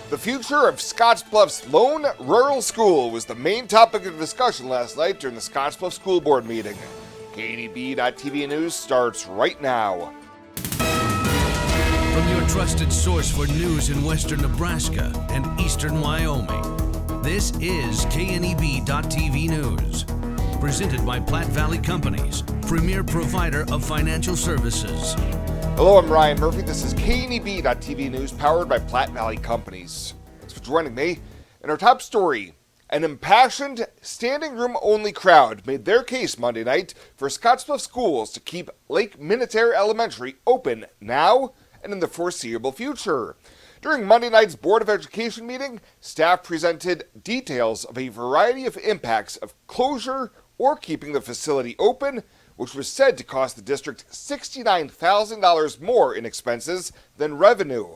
The future of Scottsbluff's lone rural school was the main topic of discussion last night during the Scottsbluff School Board meeting. KNEB.TV News starts right now. From your trusted source for news in western Nebraska and eastern Wyoming, this is KNEB.TV News. Presented by Platte Valley Companies, premier provider of financial services. Hello, I'm Ryan Murphy. This is KNEB.TV News powered by Platte Valley Companies. Thanks for joining me. In our top story, an impassioned, standing room only crowd made their case Monday night for Scottsbluff schools to keep Lake Minnetonka Elementary open now and in the foreseeable future. During Monday night's Board of Education meeting, staff presented details of a variety of impacts of closure or keeping the facility open, which was said to cost the district $69,000 more in expenses than revenue.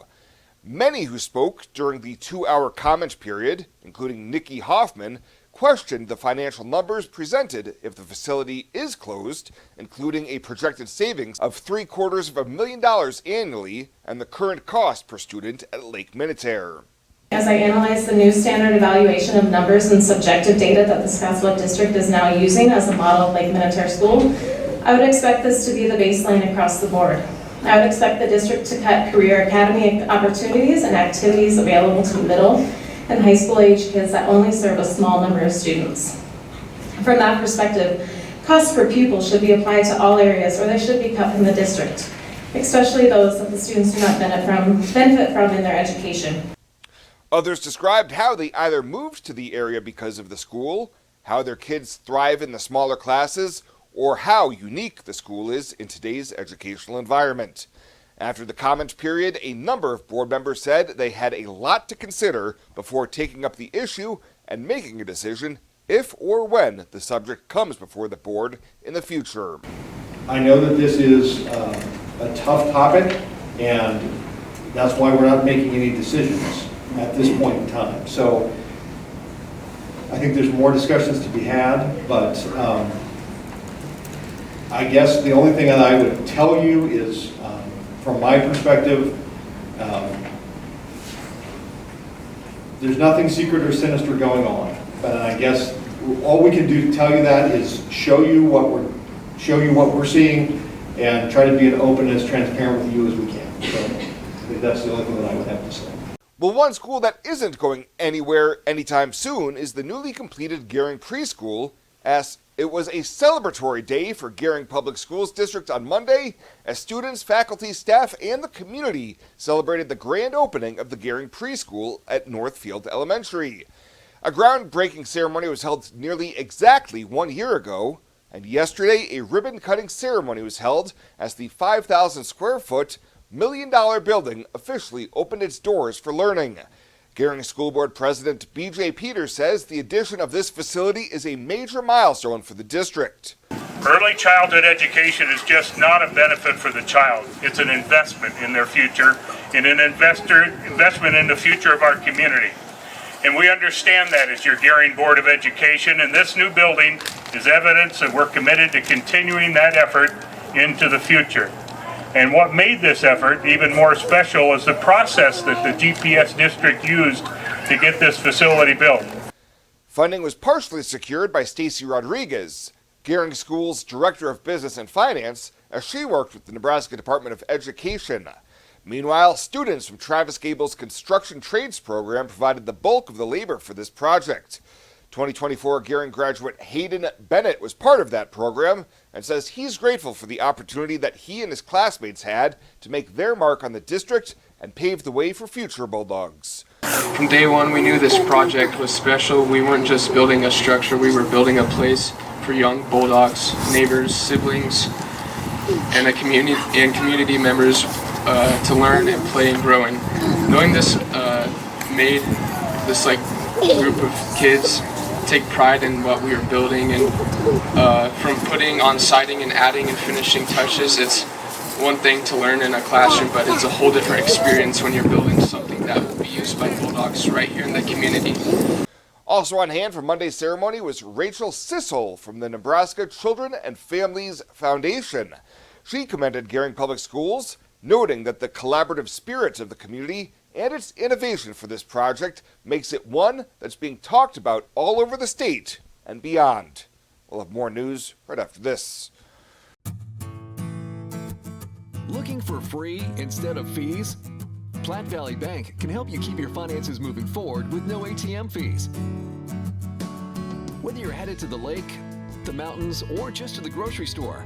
Many who spoke during the 2-hour comment period, including Nikki Hoffman, questioned the financial numbers presented if the facility is closed, including a projected savings of $750,000 annually and the current cost per student at Lake Minnetonka. As I analyze the new standard evaluation of numbers and subjective data that the Scottsbluff District is now using as a model of Lake Minnetonka School, I would expect this to be the baseline across the board. I would expect the district to cut career academy opportunities and activities available to middle and high school age kids that only serve a small number of students. From that perspective, costs per pupil should be applied to all areas where they should be cut from the district, especially those that the students do not benefit from in their education. Others described how they either moved to the area because of the school, how their kids thrive in the smaller classes, or how unique the school is in today's educational environment. After the comment period, a number of board members said they had a lot to consider before taking up the issue and making a decision if or when the subject comes before the board in the future. I know that this is a tough topic, and that's why we're not making any decisions at this point in time. So I think there's more discussions to be had, but I guess the only thing that I would tell you is, from my perspective, there's nothing secret or sinister going on. But I guess all we can do to tell you that is show you what we're seeing and try to be as open and as transparent with you as we can. So I think that's the only thing that I would have to say. Well, one school that isn't going anywhere anytime soon is the newly completed Gering Preschool, as it was a celebratory day for Gering Public Schools District on Monday, as students, faculty, staff, and the community celebrated the grand opening of the Gering Preschool at Northfield Elementary. A groundbreaking ceremony was held nearly exactly 1 year ago, and yesterday a ribbon-cutting ceremony was held as the 5,000 square foot $1 million building officially opened its doors for learning. Gering School Board President B.J. Peters says the addition of this facility is a major milestone for the district. Early childhood education is just not a benefit for the child. It's an investment in their future and an investment in the future of our community. And we understand that as your Gering Board of Education, and this new building is evidence that we're committed to continuing that effort into the future. And what made this effort even more special is the process that the GPS district used to get this facility built. Funding was partially secured by Stacy Rodriguez, Gering School's Director of Business and Finance, as she worked with the Nebraska Department of Education. Meanwhile, students from Travis Gable's Construction Trades program provided the bulk of the labor for this project. 2024 Gering graduate Hayden Bennett was part of that program and says he's grateful for the opportunity that he and his classmates had to make their mark on the district and pave the way for future Bulldogs. From day one, we knew this project was special. We weren't just building a structure, we were building a place for young Bulldogs, neighbors, siblings, and community members to learn and play and grow in. Knowing this made this group of kids take pride in what we were building, and from putting on siding and adding and finishing touches, it's one thing to learn in a classroom, but it's a whole different experience when you're building something that will be used by Bulldogs right here in the community. Also on hand for Monday's ceremony was Rachel Sissel from the Nebraska Children and Families Foundation. She commended Gering Public Schools, noting that the collaborative spirit of the community and its innovation for this project makes it one that's being talked about all over the state and beyond. We'll have more news right after this. Looking for free instead of fees? Platte Valley Bank can help you keep your finances moving forward with no ATM fees. Whether you're headed to the lake, the mountains, or just to the grocery store,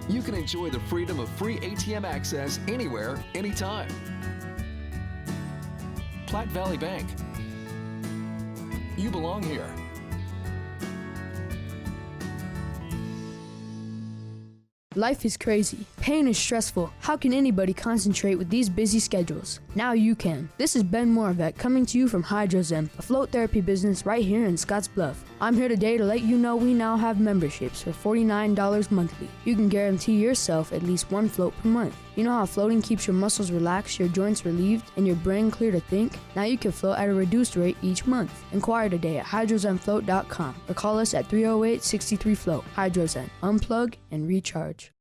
you can enjoy the freedom of free ATM access anywhere, anytime. Platte Valley Bank. You belong here. Life is crazy. Pain is stressful. How can anybody concentrate with these busy schedules? Now you can. This is Ben Moravec coming to you from Hydrozen, a float therapy business right here in Scottsbluff. I'm here today to let you know we now have memberships for $49 monthly. You can guarantee yourself at least one float per month. You know how floating keeps your muscles relaxed, your joints relieved, and your brain clear to think? Now you can float at a reduced rate each month. Inquire today at hydrozenfloat.com or call us at 308-63-FLOAT. Hydrozen. Unplug and recharge.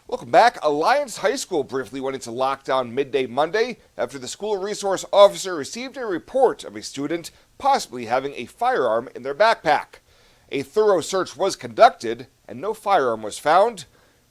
Welcome back. Alliance High School briefly went into lockdown midday Monday after the school resource officer received a report of a student possibly having a firearm in their backpack. A thorough search was conducted and no firearm was found.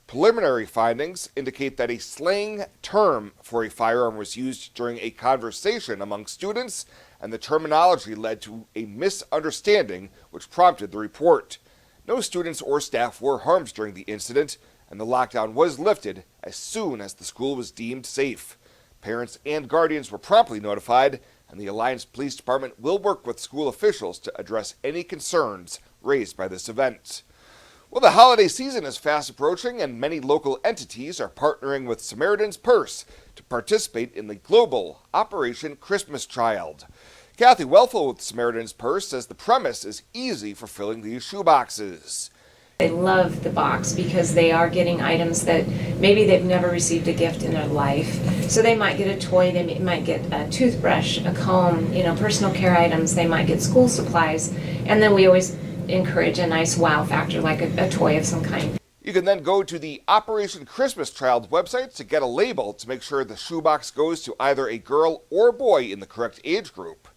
Preliminary findings indicate that a slang term for a firearm was used during a conversation among students, and the terminology led to a misunderstanding which prompted the report. No students or staff were harmed during the incident, and the lockdown was lifted as soon as the school was deemed safe. Parents and guardians were promptly notified, and the Alliance Police Department will work with school officials to address any concerns raised by this event. Well, the holiday season is fast approaching, and many local entities are partnering with Samaritan's Purse to participate in the global Operation Christmas Child. Kathy Welfel with Samaritan's Purse says the premise is easy for filling these shoeboxes. They love the box because they are getting items that maybe they've never received a gift in their life. So they might get a toy, they might get a toothbrush, a comb, personal care items, they might get school supplies, and then we always encourage a nice wow factor like a toy of some kind. You can then go to the Operation Christmas Child website to get a label to make sure the shoebox goes to either a girl or boy in the correct age group.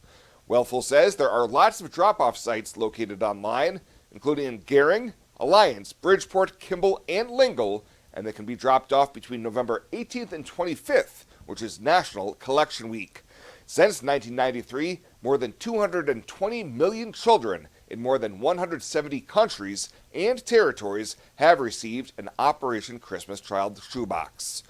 Welfel says there are lots of drop-off sites located online, including in Gering, Alliance, Bridgeport, Kimball, and Lingle, and they can be dropped off between November 18th and 25th, which is National Collection Week. Since 1993, more than 220 million children in more than 170 countries and territories have received an Operation Christmas Child shoebox.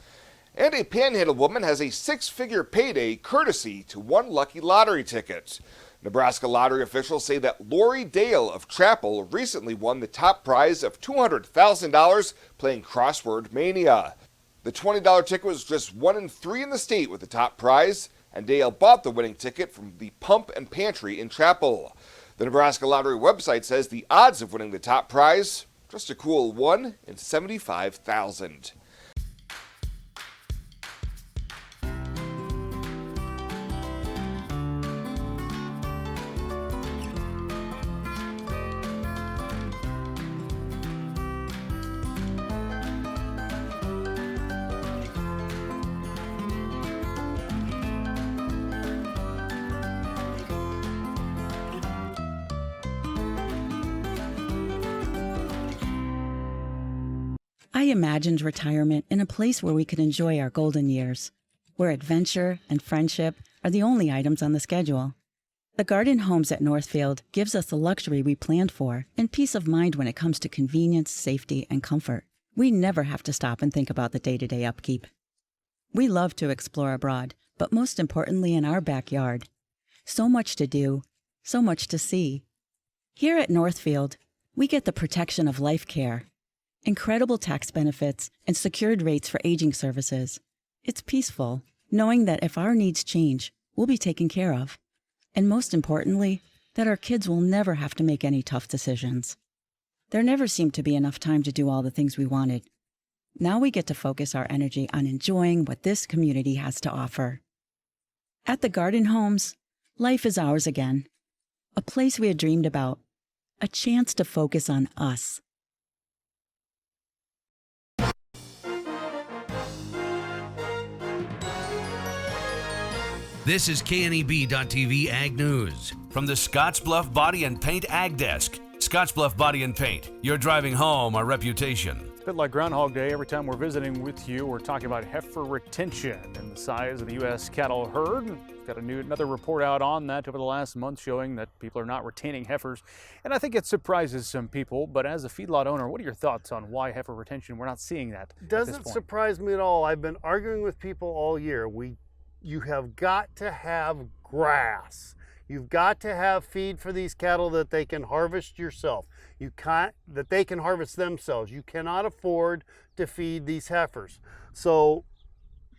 And a Panhandle woman has a six-figure payday courtesy to one lucky lottery ticket. Nebraska lottery officials say that Lori Dale of Chapel recently won the top prize of $200,000 playing Crossword Mania. The $20 ticket was just 1 in 3 in the state with the top prize, and Dale bought the winning ticket from the Pump and Pantry in Chapel. The Nebraska lottery website says the odds of winning the top prize, just a cool 1 in 75,000. I imagined retirement in a place where we could enjoy our golden years, where adventure and friendship are the only items on the schedule. The Garden Homes at Northfield gives us the luxury we planned for and peace of mind when it comes to convenience, safety, and comfort. We never have to stop and think about the day-to-day upkeep. We love to explore abroad, but most importantly in our backyard. So much to do, so much to see. Here at Northfield, we get the protection of life care, incredible tax benefits, and secured rates for aging services. It's peaceful, knowing that if our needs change, we'll be taken care of. And most importantly, that our kids will never have to make any tough decisions. There never seemed to be enough time to do all the things we wanted. Now we get to focus our energy on enjoying what this community has to offer. At the Garden Homes, life is ours again. A place we had dreamed about. A chance to focus on us. This is KNEB.TV Ag News from the Scottsbluff Body and Paint Ag Desk. Scottsbluff Body and Paint, you're driving home our reputation. A bit like Groundhog Day, every time we're visiting with you, we're talking about heifer retention and the size of the U.S. cattle herd. We've got another report out on that over the last month showing that people are not retaining heifers. And I think it surprises some people, but as a feedlot owner, what are your thoughts on why heifer retention, we're not seeing that at this Doesn't point? surprise me at all. I've been arguing with people all year. You have got to have grass. You've got to have feed for these cattle that they can harvest yourself. That they can harvest themselves. You cannot afford to feed these heifers. So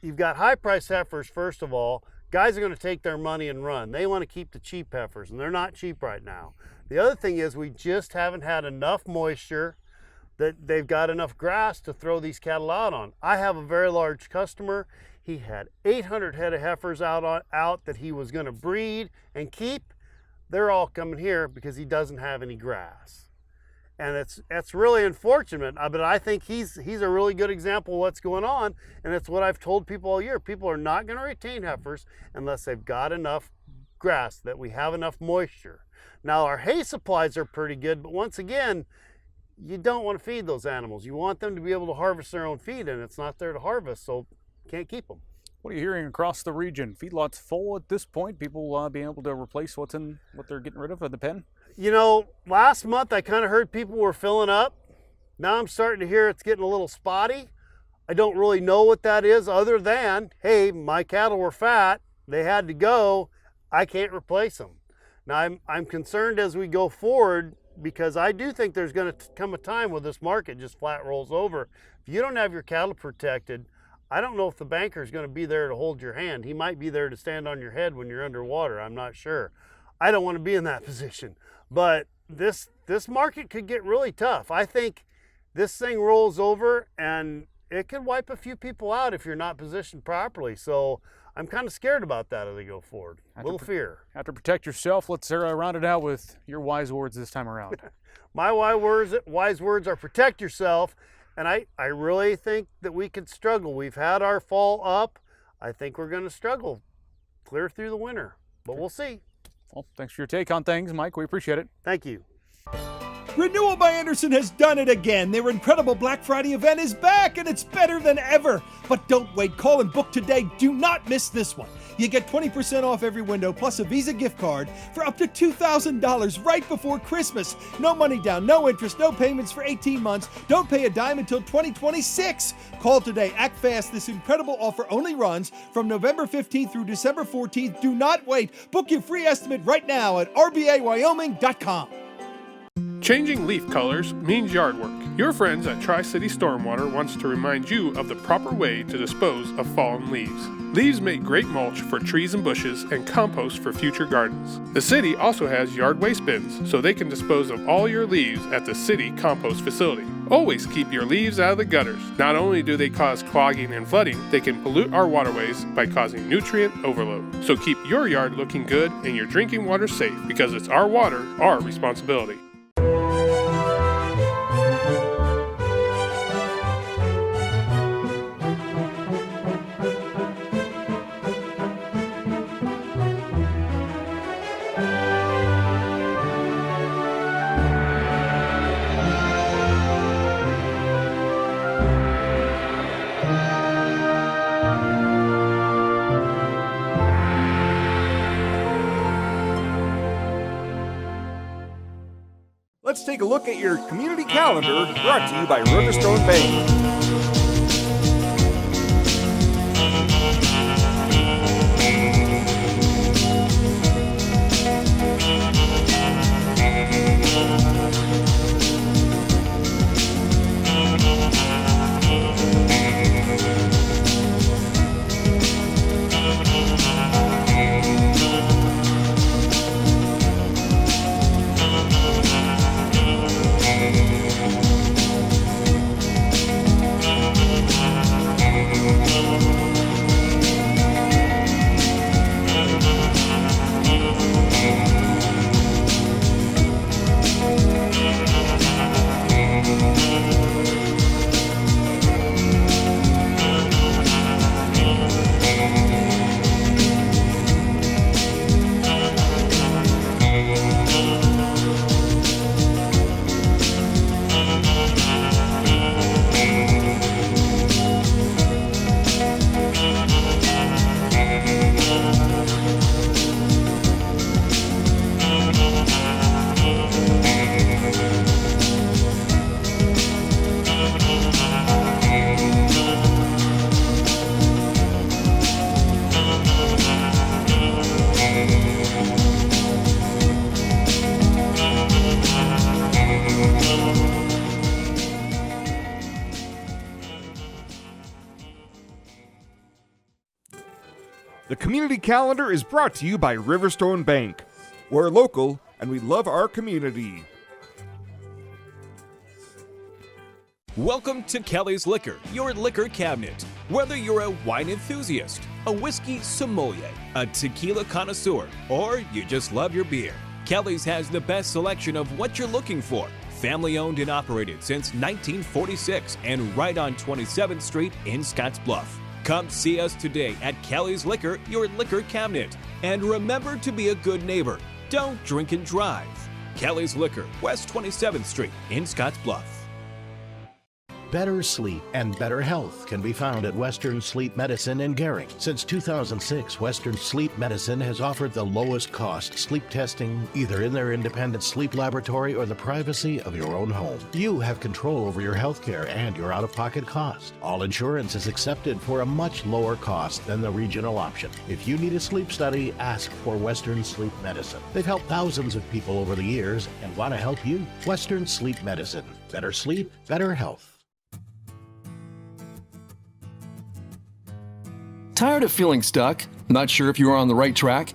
you've got high price heifers, first of all. Guys are going to take their money and run. They want to keep the cheap heifers, and they're not cheap right now. The other thing is we just haven't had enough moisture that they've got enough grass to throw these cattle out on. I have a very large customer. He had 800 head of heifers out that he was going to breed and keep. They're all coming here because he doesn't have any grass. And that's really unfortunate, but I think he's a really good example of what's going on, and it's what I've told people all year. People are not going to retain heifers unless they've got enough grass, that we have enough moisture. Now our hay supplies are pretty good, but once again, you don't want to feed those animals. You want them to be able to harvest their own feed, and it's not there to harvest, so can't keep them. What are you hearing across the region? Feedlots full at this point? People being able to replace what they're getting rid of in the pen? You know, last month I kind of heard people were filling up. Now I'm starting to hear it's getting a little spotty. I don't really know what that is other than, hey, my cattle were fat. They had to go. I can't replace them. Now I'm concerned as we go forward, because I do think there's going to come a time where this market just flat rolls over. If you don't have your cattle protected, I don't know if the banker is going to be there to hold your hand. He might be there to stand on your head when you're underwater. I'm not sure. I don't want to be in that position. But this market could get really tough. I think this thing rolls over and it could wipe a few people out if you're not positioned properly. So I'm kind of scared about that as we go forward. A little fear. Have to protect yourself. Let's round it out with your wise words this time around. My wise words are protect yourself. And I really think that we could struggle. We've had our fall up. I think we're going to struggle clear through the winter, but we'll see. Well, thanks for your take on things, Mike. We appreciate it. Thank you. Renewal by Anderson has done it again. Their incredible Black Friday event is back, and it's better than ever. But don't wait. Call and book today. Do not miss this one. You get 20% off every window plus a Visa gift card for up to $2,000 right before Christmas. No money down, no interest, no payments for 18 months. Don't pay a dime until 2026. Call today. Act fast. This incredible offer only runs from November 15th through December 14th. Do not wait. Book your free estimate right now at rbawyoming.com. Changing leaf colors means yard work. Your friends at Tri-City Stormwater wants to remind you of the proper way to dispose of fallen leaves. Leaves make great mulch for trees and bushes and compost for future gardens. The city also has yard waste bins, so they can dispose of all your leaves at the city compost facility. Always keep your leaves out of the gutters. Not only do they cause clogging and flooding, they can pollute our waterways by causing nutrient overload. So keep your yard looking good and your drinking water safe, because it's our water, our responsibility. Let's take a look at your community calendar, brought to you by Riverstone Bank. community calendar is brought to you by Riverstone Bank. We're local and we love our community. Welcome to Kelly's Liquor, your liquor cabinet. Whether you're a wine enthusiast, a whiskey sommelier, a tequila connoisseur, or you just love your beer, Kelly's has the best selection of what you're looking for. Family owned and operated since 1946 and right on 27th Street in Scottsbluff. Come see us today at Kelly's Liquor, your liquor cabinet. And remember to be a good neighbor. Don't drink and drive. Kelly's Liquor, West 27th Street in Scottsbluff. Better sleep and better health can be found at Western Sleep Medicine in Gering. Since 2006, Western Sleep Medicine has offered the lowest cost sleep testing either in their independent sleep laboratory or the privacy of your own home. You have control over your health care and your out-of-pocket cost. All insurance is accepted for a much lower cost than the regional option. If you need a sleep study, ask for Western Sleep Medicine. They've helped thousands of people over the years and want to help you. Western Sleep Medicine. Better sleep, better health. Tired of feeling stuck? Not sure if you are on the right track?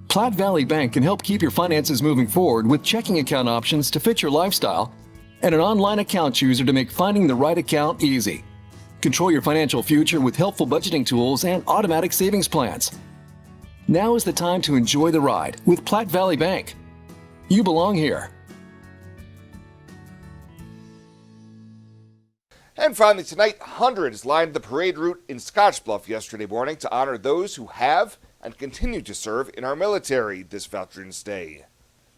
Platte Valley Bank can help keep your finances moving forward with checking account options to fit your lifestyle and an online account chooser to make finding the right account easy. Control your financial future with helpful budgeting tools and automatic savings plans. Now is the time to enjoy the ride with Platte Valley Bank. You belong here. And finally tonight, hundreds lined the parade route in Scottsbluff yesterday morning to honor those who have and continue to serve in our military this Veterans Day.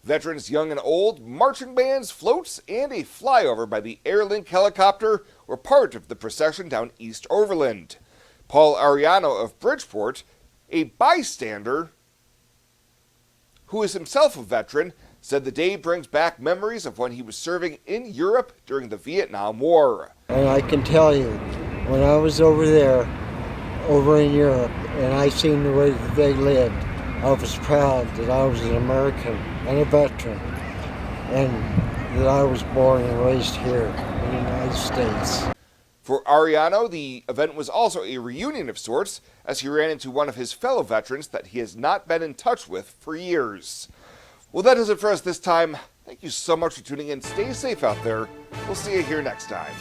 Veterans young and old, marching bands, floats, and a flyover by the Airlink helicopter were part of the procession down East Overland. Paul Ariano of Bridgeport, a bystander who is himself a veteran, said the day brings back memories of when he was serving in Europe during the Vietnam War. And I can tell you, when I was over there, over in Europe, and I seen the way that they lived, I was proud that I was an American and a veteran, and that I was born and raised here in the United States. For Ariano, the event was also a reunion of sorts, as he ran into one of his fellow veterans that he has not been in touch with for years. Well, that does it for us this time. Thank you so much for tuning in. Stay safe out there. We'll see you here next time.